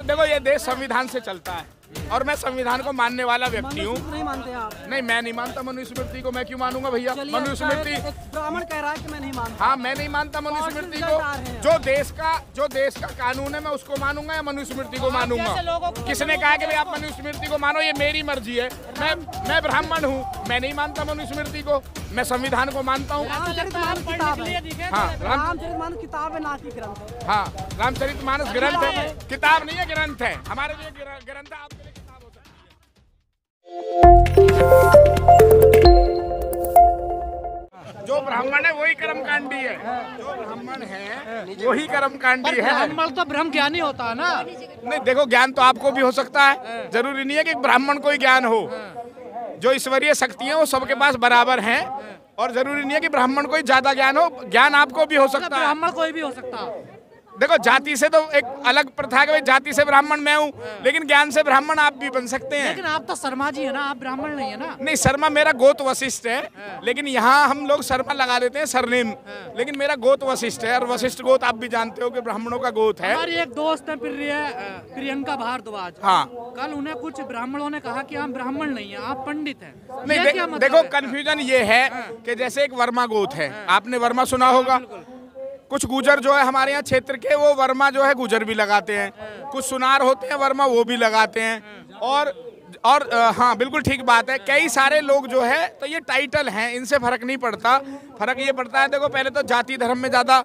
देखो ये देश संविधान से चलता है और मैं संविधान को मानने वाला व्यक्ति हूँ। नहीं मानते आप? नहीं, मैं नहीं मानता मनुस्मृति को। मैं क्यों मानूंगा भैया मनुस्मृति? ब्राह्मण कह रहा है कि मैं नहीं मानता। हाँ, मैं नहीं मानता मनुस्मृति को। जो देश का कानून है मैं उसको मानूंगा या मनुस्मृति को मानूंगा? किसने कहा कि भाई आप मनुस्मृति को मानो? ये मेरी मर्जी है। मैं ब्राह्मण हूँ, मैं नहीं मानता मनुस्मृति को, मैं संविधान को मानता हूँ। हाँ, रामचरितमानस किताब है, ना कि ग्रंथ है। हाँ, रामचरितमानस ग्रंथ है, किताब नहीं है, ग्रंथ है। हमारे लिए ग्रंथ है, आपके लिए किताब हो सकती है। जो ब्राह्मण है वही कर्मकांडी है, जो ब्राह्मण है वही कर्मकांडी है। ब्राह्मण तो ब्रह्म ज्ञानी होता है ना? नहीं, देखो ज्ञान तो आपको भी हो सकता है, जरूरी नहीं है कि ब्राह्मण को ही ज्ञान हो। जो ईश्वरीय शक्तियां वो सबके पास बराबर हैं और जरूरी नहीं है कि ब्राह्मण को ही ज्यादा ज्ञान हो। ज्ञान आपको भी हो सकता है, ब्राह्मण कोई भी हो सकता है। देखो जाति से तो एक अलग प्रथा है, जाति से ब्राह्मण मैं हूँ, लेकिन ज्ञान से ब्राह्मण आप भी बन सकते हैं। लेकिन आप तो शर्मा जी है ना, आप ब्राह्मण नहीं है ना? नहीं, शर्मा मेरा गोत वशिष्ठ है, लेकिन यहाँ हम लोग शर्मा लगा देते हैं सरनेम, लेकिन मेरा गोत वशिष्ठ है। और वशिष्ठ गोत आप भी जानते हो कि ब्राह्मणों का गोत है। हमारी एक दोस्त है प्रियंका भारद्वाज। हाँ, कल उन्हें कुछ ब्राह्मणों ने कहा कि हम ब्राह्मण नहीं है, आप पंडित हैं। नहीं, देखो कंफ्यूजन ये है कि जैसे एक वर्मा गोत है, आपने वर्मा सुना होगा। कुछ गुजर जो है हमारे यहाँ क्षेत्र के, वो वर्मा जो है गुजर भी लगाते हैं। कुछ सुनार होते हैं वर्मा, वो भी लगाते हैं। और हाँ, बिल्कुल ठीक बात है। कई सारे लोग जो है, तो ये टाइटल हैं, इनसे फर्क नहीं पड़ता। फर्क ये पड़ता है, देखो पहले तो जाति धर्म में ज्यादा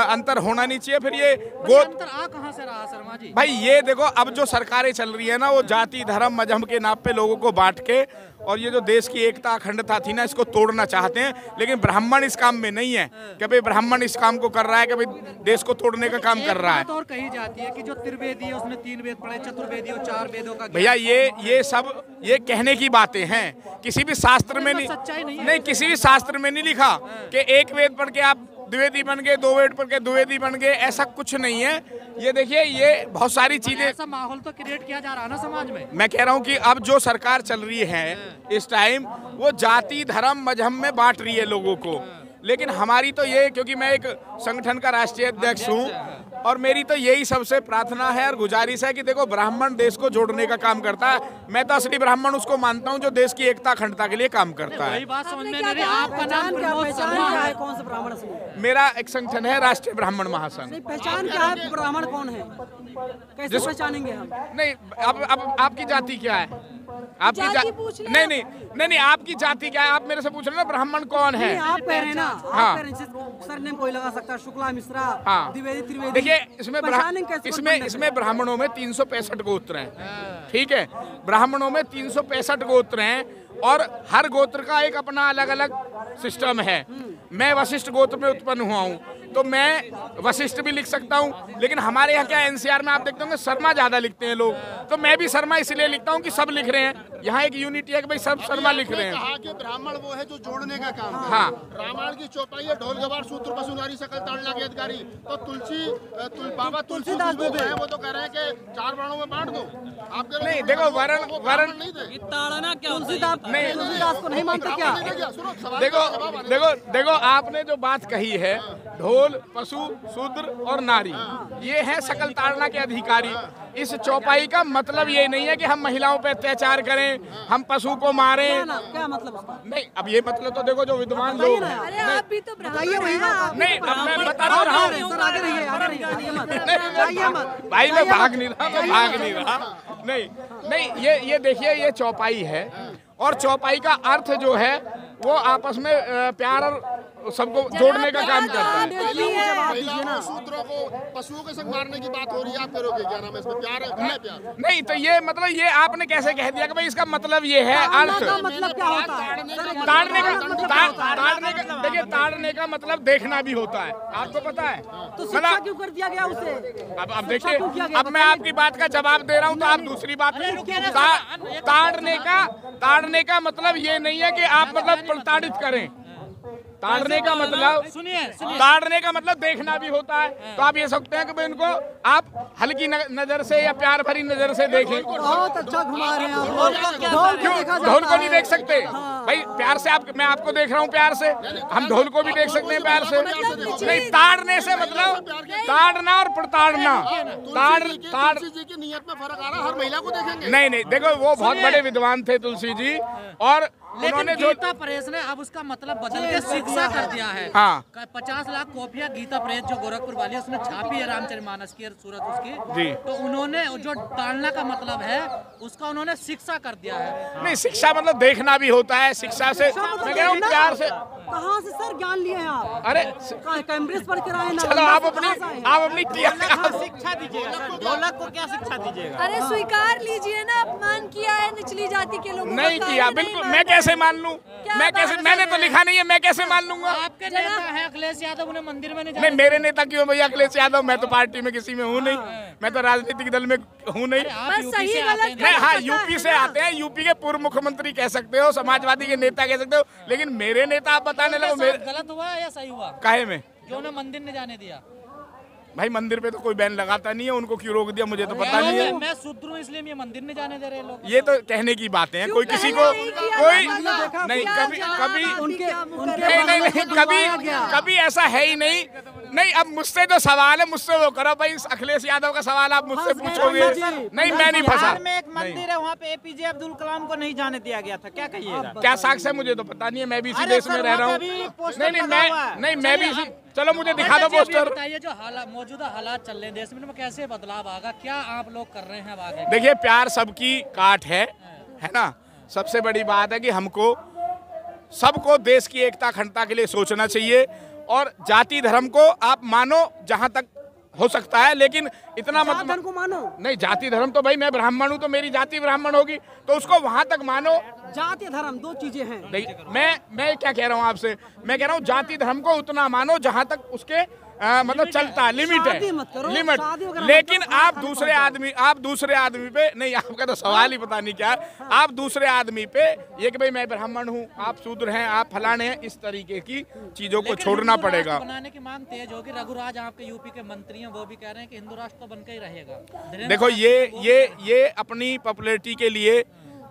अंतर होना नहीं चाहिए। फिर ये गोत कहाँ से रहा शर्मा जी? भाई ये देखो, अब जो सरकारें चल रही है ना, वो जाति धर्म मजहब के नाम पे लोगों को बांट के, और ये जो देश की एकता अखंडता थी ना, इसको तोड़ना चाहते हैं। लेकिन ब्राह्मण इस काम में नहीं है कि भाई ब्राह्मण इस काम को कर रहा है कि भाई देश को तोड़ने का काम कर रहा है। और कही जाती है कि जो त्रिवेदी है उसने 3 वेद पढ़े, चतुर्वेदी और 4 वेदों का। भैया ये सब ये कहने की बातें हैं, किसी भी शास्त्र में नहीं, किसी भी शास्त्र में नहीं लिखा कि एक वेद पढ़ के आप द्विवेदी बन गए, 2 वेद पढ़ के द्विवेदी बन गए, ऐसा कुछ नहीं है। ये देखिए, ये बहुत सारी चीजें, ऐसा माहौल तो क्रिएट किया जा रहा है ना समाज में। मैं कह रहा हूँ कि अब जो सरकार चल रही है इस टाइम, वो जाति धर्म मजहब में बांट रही है लोगों को। लेकिन हमारी तो ये, क्योंकि मैं एक संगठन का राष्ट्रीय अध्यक्ष हूँ, और मेरी तो यही सबसे प्रार्थना है और गुजारिश है कि देखो ब्राह्मण देश को जोड़ने का काम करता है। मैं तो असली ब्राह्मण उसको मानता हूँ जो देश की एकता अखंडता के लिए काम करता है। बात समझ में नहीं रही, आपका नाम क्या है? कौन सा ब्राह्मण है? मेरा एक संगठन है राष्ट्रीय ब्राह्मण महासंघ। पहचान क्या है? ब्राह्मण कौन है? कैसे पहचानेंगे हम? नहीं, अब आपकी जाति क्या है? आपकी जाति नहीं, आपकी जाति क्या है? आप मेरे से पूछ रहे ना ब्राह्मण कौन है? आप कह रहे हैं ना, हाँ, सरनेम कोई लगा सकता है, शुक्ला मिश्रा, हाँ, द्विवेदी त्रिवेदी। देखिए, इसमें ब्राह्मणों में 365 गोत्र हैं, ठीक है? ब्राह्मणों में 365 गोत्र हैं और हर गोत्र का एक अपना अलग अलग सिस्टम है। मैं वशिष्ठ गोत्र में उत्पन्न हुआ हूँ, तो मैं वशिष्ठ भी लिख सकता हूँ। लेकिन हमारे यहाँ क्या, एनसीआर में आप देखते होंगे शर्मा ज्यादा लिखते हैं लोग, तो मैं भी शर्मा इसलिए लिखता हूँ कि सब लिख रहे हैं। यहाँ एक यूनिटी है कि भाई सब शर्मा लिख रहे हैं। कहा कि ब्राह्मण वो है जो जोड़ने का काम। हाँ, रामायण की चौपाई है, ढोल गवार सूत्र पशु नारी सकल ताड़ना के अधिकारी। तो बाबा तुलसीदास जो है वो तो कह रहे हैं कि 4 वर्णों में बांट दो। आपके नहीं, देखो वर्ण नहीं थे, ताड़ना क्या? तुलसीदास को नहीं मानते क्या? देखो आपने जो बात कही है, ढोल पशु शूद्र और नारी, ये है सकल ताड़ना के अधिकारी। इस चौपाई का मतलब ये नहीं है कि हम महिलाओं पे अत्याचार करें, हम पशु को मारें। क्या मतलब उसका? नहीं, अब ये मतलब तो देखो जो विद्वान लोग हैं। अरे आप भी तो बताइए वही बात। नहीं, अब मैं बता रहा हूँ भाई, मैं भाग नहीं रहा। नहीं, ये देखिए, ये चौपाई है और चौपाई का अर्थ जो है वो आपस में प्यार और सबको जोड़ने का काम करता है। सूत्रों को पशुओं के संग मारने की बात हो रही है, आप करोगे क्या नाम है इसमें? प्यार है, प्यार नहीं, तो ये मतलब ये आपने कैसे कह दिया कि भाई इसका मतलब ये है अर्थ? मतलब क्या होता है? देखिए, ताड़ने का मतलब देखना भी होता है, आपको पता है? तो शिक्षा क्यों कर दिया गया उसे? अब देखिए, अब मैं आपकी बात का जवाब दे रहा हूँ तो आप दूसरी बात। ताड़ने का मतलब ये नहीं है कि आप मतलब प्रताड़ित करें। ताड़ने का मतलब सुनिए ताड़ने का मतलब देखना भी होता है। तो आप ये सकते हैं कि भाई इनको आप हल्की नजर से या प्यार भरी नजर से देखें। बहुत अच्छा घुमा रहे हैं आप लोग। ढोल को देखा ढोल जाता को नहीं है। देख सकते भाई प्यार से? मैं आपको देख रहा हूँ प्यार से, हम ढोल को भी देख सकते हैं प्यार से। नहीं, ताड़ने से मतलब ताड़ना और प्रताड़ना। तुलसी जी की नियत में फर्क आ रहा है, हर महिला को देखेंगे। नहीं, देखो वो बहुत बड़े विद्वान थे तुलसी जी, और उन्होंने जो गीता प्रेस ने अब उसका मतलब बदल के शिक्षा कर दिया है। हाँ। 50 लाख कॉपियां गीता प्रेस जो गोरखपुर वाली उसने छापी है रामचरितमानस की सूरत उसकी जी। तो उन्होंने जो ताड़ना का मतलब है उसका उन्होंने शिक्षा कर दिया है। नहीं, शिक्षा मतलब देखना भी होता है। शिक्षा से मैं कह रहा हूँ प्यार से। कहाँ से सर ज्ञान लिए हैं आप? अरे कैम्ब्रिज पढ़ कर आए ना? चलो आप अपनी शिक्षा दीजिएगा, ढोलक को क्या शिक्षा दीजिएगा? अरे स्वीकार लीजिए ना, अपमान किया है निचली जाति के लोगों नहीं का, किया, काहे बिल्कुल। नहीं मैं कैसे मान लूं? मैं कैसे? बात मैंने कर तो रहे लिखा नहीं है, मैं कैसे मान लूंगा? आपके नेता है अखिलेश यादव, उन्हें मंदिर में नहीं नहीं, जाने मेरे नेता क्यों भैया अखिलेश यादव? मैं तो पार्टी में किसी में हूँ नहीं, मैं तो राजनीतिक दल में हूँ नहीं। आप बस यूपी सही से गलत आते हैं। नहीं, हाँ, पता यूपी है से ना। आते हैं, यूपी के पूर्व मुख्यमंत्री कह सकते हो, समाजवादी के नेता कह सकते हो, लेकिन मेरे नेता आप बताने लगो। उनके साथ गलत हुआ या सही हुआ काहे में? जो उन्हें मंदिर नहीं जाने दिया? भाई मंदिर पे तो कोई बैन लगाता नहीं है, उनको क्यों रोक दिया मुझे तो पता नहीं है। मैं शुद्र हूँ इसलिए ये मंदिर नहीं जाने दे रहे लोग। ये तो कहने की बातें हैं, कोई किसी को कोई नहीं, कभी उनके नहीं, कभी ऐसा है ही नहीं। नहीं, अब मुझसे जो सवाल है मुझसे वो करो भाई। अखिलेश यादव का सवाल आप मुझसे पूछोगे। नहीं, मैं नहीं फंसा। बिहार में एक मंदिर है, वहाँ पे एपीजे अब्दुल कलाम को नहीं जाने दिया गया था, क्या कहिएगा? क्या साक्ष्य है मुझे तो पता नहीं है, मैं भी इसी अरे देश में सर, रह रहा वहाँ हूँ। पे भी पोस्टर नहीं, लगा हुआ है। मैं भी इसी। चलो मुझे दिखा दो पोस्टर। बताइए जो मौजूदा हालात चल रहे हैं देश में कैसे बदलाव आएगा, क्या आप लोग कर रहे हैं अब आगे? देखिए, प्यार सबकी काट है ना। सबसे बड़ी बात है कि हमको सबको देश की एकता अखंडता के लिए सोचना चाहिए, और जाति धर्म को आप मानो जहां तक हो सकता है, लेकिन इतना मत धर्म को मानो। नहीं, जाति धर्म तो भाई मैं ब्राह्मण हूं तो मेरी जाति ब्राह्मण होगी, तो उसको वहां तक मानो। जाति धर्म दो चीजें हैं। नहीं, मैं क्या कह रहा हूं आपसे? मैं कह रहा हूं जाति धर्म को उतना मानो जहां तक उसके मतलब चलता, लिमिट है, शादी मत करो, लिमिट। शादी वगैरह मत लेकिन करो, आप खाली दूसरे आदमी पे नहीं, आपका तो सवाल ही पता नहीं क्या है। आप दूसरे आदमी पे ये कि भाई मैं ब्राह्मण हूँ, आप शूद्र हैं, आप फलाने हैं, इस तरीके की चीजों को छोड़ना हिंदू पड़ेगा। राष्ट्र बनाने की मांग तेज होगी। रघुराज आपके यूपी के मंत्री हैं, वो भी कह रहे हैं कि हिंदू राष्ट्र तो बनकर ही रहेगा। देखो, ये अपनी पॉपुलैरिटी के लिए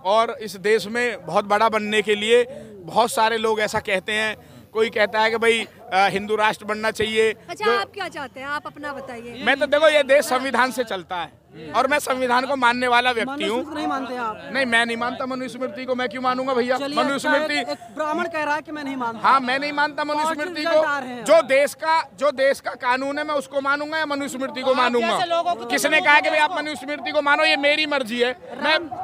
और इस देश में बहुत बड़ा बनने के लिए बहुत सारे लोग ऐसा कहते हैं। कोई कहता है कि भाई हिंदू राष्ट्र बनना चाहिए। अच्छा, आप क्या चाहते हैं? आप अपना बताइए। मैं तो देखो, ये देश संविधान से चलता है और मैं संविधान को मानने वाला व्यक्ति हूँ। नहीं मानते आप? नहीं, मैं नहीं मानता मनुस्मृति को। मैं क्यों मानूंगा भैया चलिए, मनुस्मृति? एक ब्राह्मण कह रहा है कि मैं नहीं मानता। हाँ, मैं नहीं मानता मनुस्मृति रिजल्ट आ रहे को। हैं। जो देश का कानून है मैं उसको मानूंगा या मनुस्मृति को जैसे लोगों मानूंगा? को किसने कहा कि भाई आप मनुस्मृति को मानो? ये मेरी मर्जी है।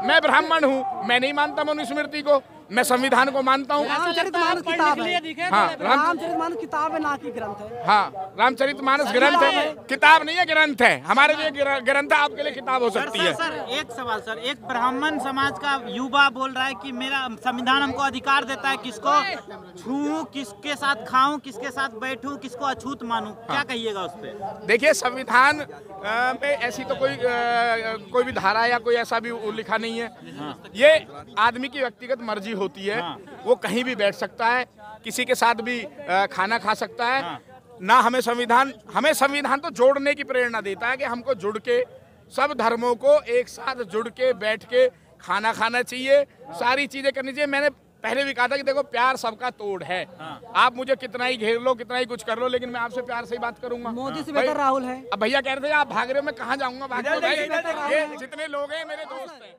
मैं ब्राह्मण हूँ, मैं नहीं मानता मनुस्मृति को, मैं संविधान को मानता हूँ। रामचरितमानस किताब है। हाँ, रामचरितमानस किताब है, ना कि ग्रंथ है। हाँ, रामचरितमानस ग्रंथ है, किताब नहीं है, ग्रंथ है। हमारे लिए ग्रंथ है, आपके लिए किताब हो सकती है। सर, एक सवाल सर, एक ब्राह्मण समाज का युवा बोल रहा है कि मेरा संविधान हमको अधिकार देता है किसको छूऊं, किसके साथ खाऊं, किसके साथ बैठूं, किसको अछूत मानूं, क्या कहिएगा उस पे? देखिए, संविधान में ऐसी तो कोई भी धारा या कोई ऐसा भी लिखा नहीं है। ये आदमी की व्यक्तिगत मर्जी होती है। वो कहीं भी बैठ सकता है, किसी के साथ भी खाना खा सकता है ना। हमें संविधान तो जोड़ने की प्रेरणा देता है कि हमको जुड़ के सब धर्मों को एक साथ जुड़ के बैठ के खाना खाना चाहिए, सारी चीजें करनी चाहिए। मैंने पहले भी कहा था कि देखो, प्यार सबका तोड़ है। आप मुझे कितना ही घेर लो, कितना ही कुछ कर लो, लेकिन मैं आपसे प्यार से ही बात करूंगा। मोदी से बेहतर राहुल है। अब भैया कह रहे थे आप भाग रहे हो, मैं कहाँ जाऊंगा? भाग रहे हो भाई, ये जितने लोग हैं मेरे दोस्त हैं।